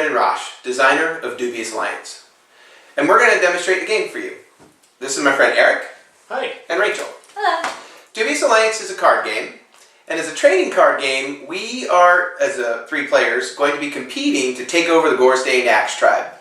Brendan Rosh, designer of Dubious Alliance. And we're going to demonstrate the game for you. This is my friend Eric. Hi. And Rachel. Hello. Dubious Alliance is a card game. And as a trading card game, we are, as three players, going to be competing to take over the Gore Stained Axe Tribe.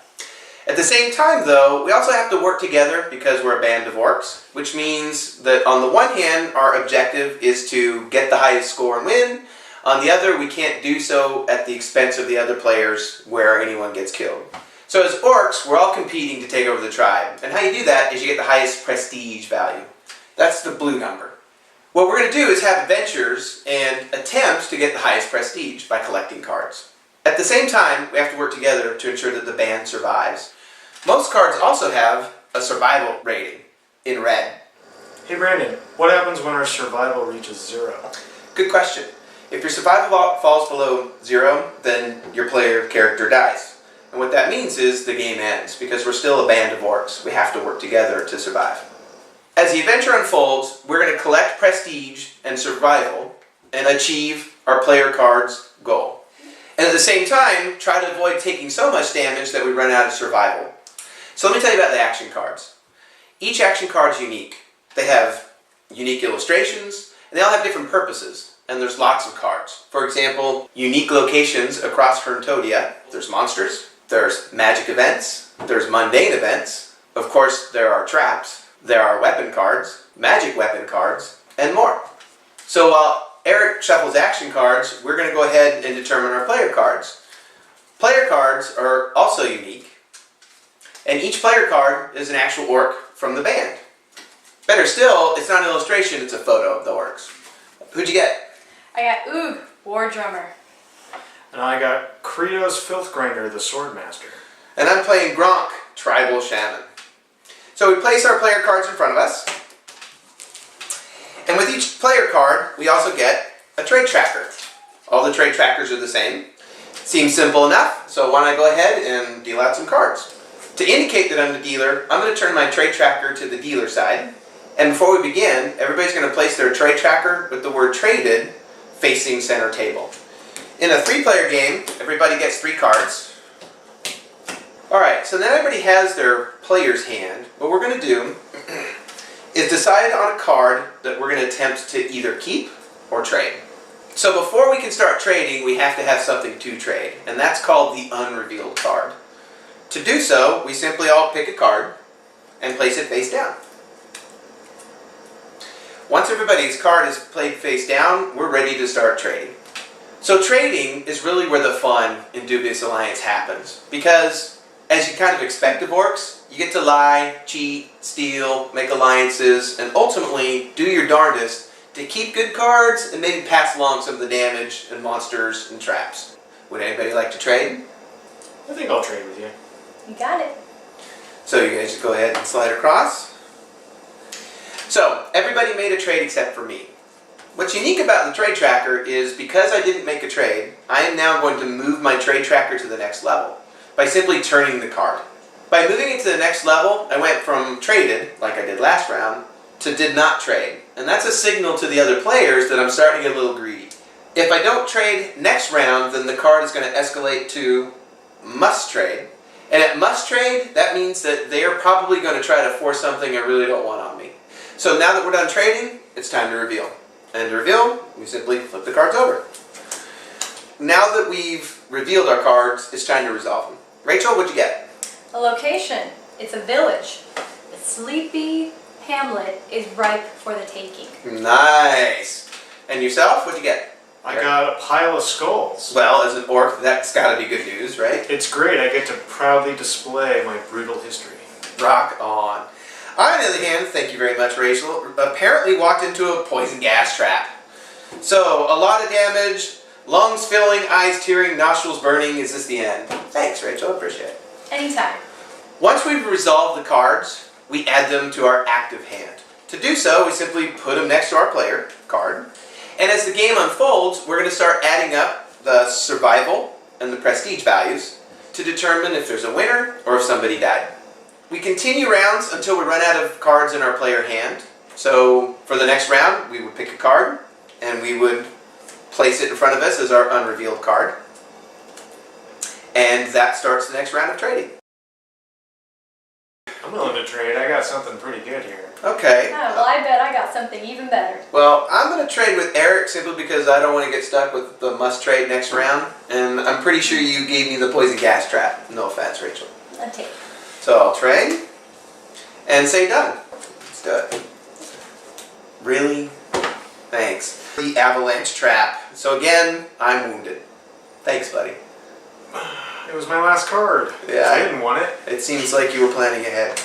At the same time, though, we also have to work together because we're a band of orcs, which means that on the one hand, our objective is to get the highest score and win. On the other, we can't do so at the expense of the other players where anyone gets killed. So as orcs, we're all competing to take over the tribe. And how you do that is you get the highest prestige value. That's the blue number. What we're going to do is have adventures and attempts to get the highest prestige by collecting cards. At the same time, we have to work together to ensure that the band survives. Most cards also have a survival rating in red. Hey Brandon, what happens when our survival reaches 0? Good question. If your survival falls below 0, then your player character dies. And what that means is the game ends, because we're still a band of orcs. We have to work together to survive. As the adventure unfolds, we're going to collect prestige and survival and achieve our player card's goal. And at the same time, try to avoid taking so much damage that we run out of survival. So let me tell you about the action cards. Each action card is unique. They have unique illustrations, and they all have different purposes. And there's lots of cards. For example, unique locations across Herntodia. There's monsters, there's magic events, there's mundane events. Of course, there are traps, there are weapon cards, magic weapon cards, and more. So while Eric shuffles action cards, we're going to go ahead and determine our player cards. Player cards are also unique. And each player card is an actual orc from the band. Better still, it's not an illustration, it's a photo of the orcs. Who'd you get? I got Oog, War Drummer. And I got Creo's Filth Grinder, the Swordmaster. And I'm playing Gronk, Tribal Shaman. So we place our player cards in front of us. And with each player card, we also get a trade tracker. All the trade trackers are the same. Seems simple enough, so why don't I go ahead and deal out some cards. To indicate that I'm the dealer, I'm going to turn my trade tracker to the dealer side. And before we begin, everybody's going to place their trade tracker with the word traded facing center table. In a 3-player game, everybody gets 3 cards. Alright, so now everybody has their player's hand. What we're going to do is decide on a card that we're going to attempt to either keep or trade. So before we can start trading, we have to have something to trade, and that's called the unrevealed card. To do so, we simply all pick a card and place it face down. Once everybody's card is played face down, we're ready to start trading. So trading is really where the fun in Dubious Alliance happens. Because, as you kind of expect of orcs, you get to lie, cheat, steal, make alliances, and ultimately do your darndest to keep good cards and maybe pass along some of the damage and monsters and traps. Would anybody like to trade? I think I'll trade with you. You got it. So you guys just go ahead and slide across. So, everybody made a trade except for me. What's unique about the trade tracker is because I didn't make a trade, I am now going to move my trade tracker to the next level by simply turning the card. By moving it to the next level, I went from traded, like I did last round, to did not trade. And that's a signal to the other players that I'm starting to get a little greedy. If I don't trade next round, then the card is going to escalate to must trade. And at must trade, that means that they are probably going to try to force something I really don't want on me. So now that we're done trading, it's time to reveal. And to reveal, we simply flip the cards over. Now that we've revealed our cards, it's time to resolve them. Rachel, what'd you get? A location. It's a village. The sleepy hamlet is ripe for the taking. Nice. And yourself, what'd you get? I got a pile of skulls. Well, as an orc, that's got to be good news, right? It's great. I get to proudly display my brutal history. Rock on. I, on the other hand, thank you very much, Rachel, apparently walked into a poison gas trap. So, a lot of damage, lungs filling, eyes tearing, nostrils burning. Is this the end? Thanks, Rachel. Appreciate it. Anytime. Once we've resolved the cards, we add them to our active hand. To do so, we simply put them next to our player card. And as the game unfolds, we're going to start adding up the survival and the prestige values to determine if there's a winner or if somebody died. We continue rounds until we run out of cards in our player hand. So for the next round, we would pick a card and we would place it in front of us as our unrevealed card. And that starts the next round of trading. I'm willing to trade. I got something pretty good here. Okay. Oh, well, I bet I got something even better. Well, I'm going to trade with Eric simply because I don't want to get stuck with the must trade next round. And I'm pretty sure you gave me the poison gas trap. No offense, Rachel. I'll take. So I'll trade and say done. Let's do it. Really? Thanks. The avalanche trap. So again, I'm wounded. Thanks, buddy. It was my last card. Yeah. I didn't want it. It seems like you were planning ahead.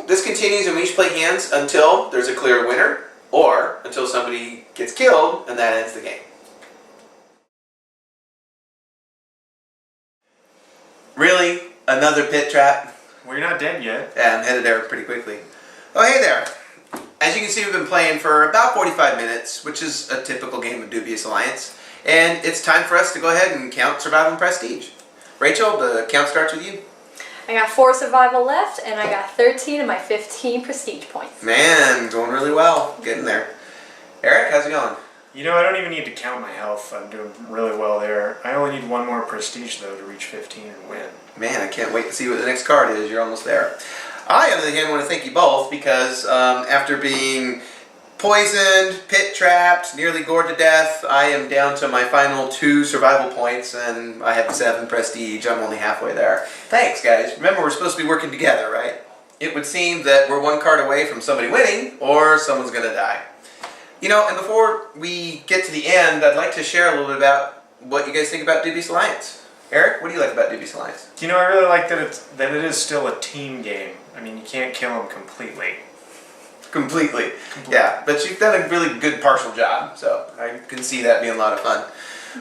This continues and we each play hands until there's a clear winner or until somebody gets killed and that ends the game. Really? Another pit trap? Well, you're not dead yet. Yeah, I'm headed there pretty quickly. Oh, hey there. As you can see, we've been playing for about 45 minutes, which is a typical game of Dubious Alliance. And it's time for us to go ahead and count survival and prestige. Rachel, the count starts with you. I got 4 survival left, and I got 13 of my 15 prestige points. Man, going really well. Getting there. Eric, how's it going? You know, I don't even need to count my health. I'm doing really well there. I only need 1 more prestige, though, to reach 15 and win. Man, I can't wait to see what the next card is. You're almost there. I, on the other hand, want to thank you both because after being poisoned, pit trapped, nearly gored to death, I am down to my final 2 survival points and I have 7 prestige. I'm only halfway there. Thanks, guys. Remember, we're supposed to be working together, right? It would seem that we're 1 card away from somebody winning or someone's going to die. You know, and before we get to the end, I'd like to share a little bit about what you guys think about Dubious Alliance. Eric, what do you like about Dubious Alliance? You know, I really like that it is still a team game. I mean, you can't kill them completely. Completely. Yeah, but you've done a really good partial job, so I can see that being a lot of fun.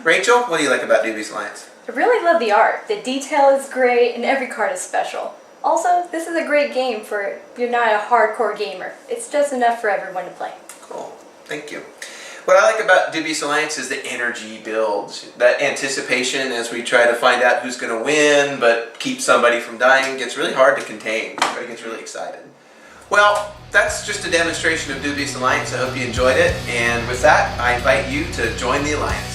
Rachel, what do you like about Dubious Alliance? I really love the art. The detail is great, and every card is special. Also, this is a great game for if you're not a hardcore gamer. It's just enough for everyone to play. Cool. Thank you. What I like about Dubious Alliance is the energy builds. That anticipation as we try to find out who's going to win, but keep somebody from dying gets really hard to contain. Everybody gets really excited. Well, that's just a demonstration of Dubious Alliance. I hope you enjoyed it. And with that, I invite you to join the Alliance.